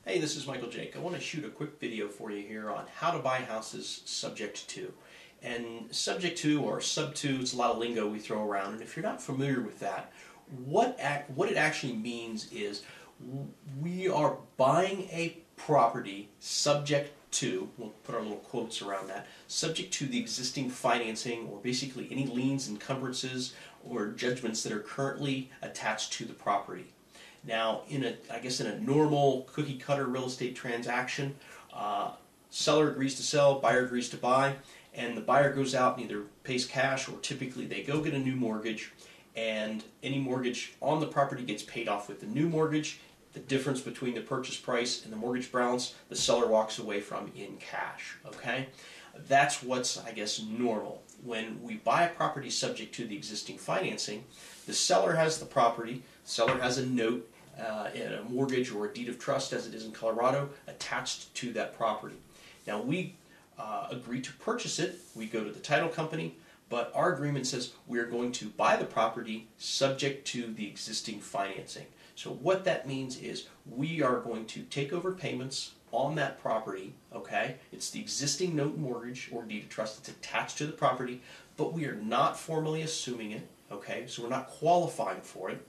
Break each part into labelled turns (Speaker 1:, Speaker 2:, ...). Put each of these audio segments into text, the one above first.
Speaker 1: Hey, this is Michael Jake. I want to shoot a quick video for you here on how to buy houses subject to. And subject to or sub to, it's a lot of lingo we throw around, and if you're not familiar with that, what it actually means is we are buying a property subject to, we'll put our little quotes around that, subject to the existing financing or basically any liens, encumbrances, or judgments that are currently attached to the property. Now, in a normal cookie-cutter real estate transaction, seller agrees to sell, buyer agrees to buy, and the buyer goes out and either pays cash or typically they go get a new mortgage, and any mortgage on the property gets paid off with the new mortgage. The difference between the purchase price and the mortgage balance, the seller walks away from in cash. Okay? That's what's, normal. When we buy a property subject to the existing financing, the seller has the property, the seller has a note, and a mortgage or a deed of trust, as it is in Colorado, attached to that property. Now we agree to purchase it, we go to the title company, but our agreement says we are going to buy the property subject to the existing financing. So what that means is we are going to take over payments on that property, okay? It's the existing note mortgage or deed of trust that's attached to the property, but we are not formally assuming it, okay? So we're not qualifying for it.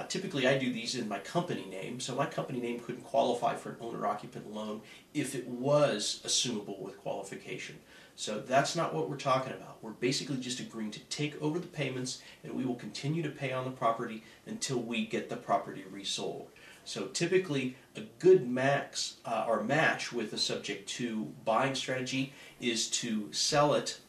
Speaker 1: Typically I do these in my company name, so my company name couldn't qualify for an owner-occupant loan if it was assumable with qualification. So that's not what we're talking about. We're basically just agreeing to take over the payments, and we will continue to pay on the property until we get the property resold. So typically a good match with a subject to buying strategy is to sell it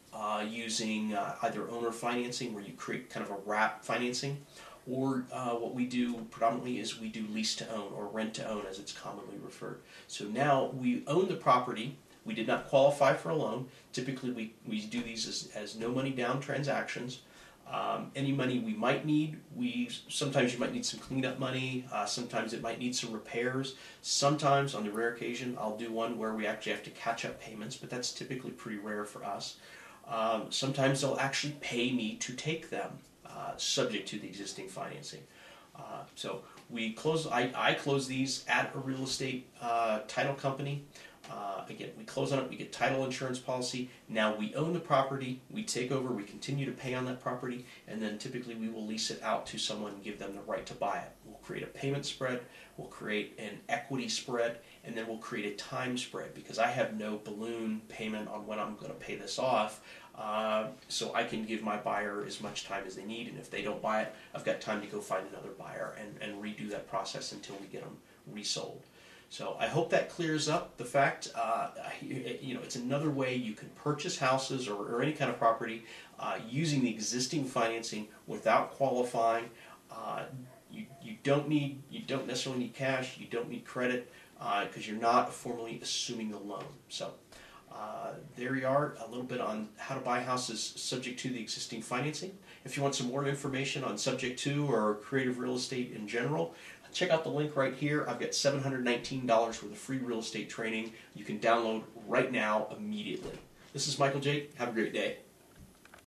Speaker 1: using either owner financing, where you create kind of a wrap financing, or what we do predominantly is we do lease to own or rent to own, as it's commonly referred. So now we own the property. We did not qualify for a loan. Typically we do these as no money down transactions. Any money we might need, sometimes you might need some cleanup money, sometimes it might need some repairs. Sometimes, on the rare occasion, I'll do one where we actually have to catch up payments, but that's typically pretty rare for us. Sometimes they'll actually pay me to take them, subject to the existing financing. So I close these at a real estate title company. Again, we close on it, we get title insurance policy. Now we own the property, we take over, we continue to pay on that property, and then typically we will lease it out to someone and give them the right to buy it. We'll create a payment spread, we'll create an equity spread, and then we'll create a time spread, because I have no balloon payment on when I'm going to pay this off. So I can give my buyer as much time as they need, and if they don't buy it, I've got time to go find another buyer and redo that process until we get them resold. So I hope that clears up the fact, it's another way you can purchase houses or any kind of property using the existing financing without qualifying. You don't necessarily need cash, you don't need credit, because you're not formally assuming the loan. So there you are, a little bit on how to buy houses subject to the existing financing. If you want some more information on subject to or creative real estate in general, check out the link right here. I've got $719 worth of free real estate training you can download right now immediately. This is Michael Jake. Have a great day.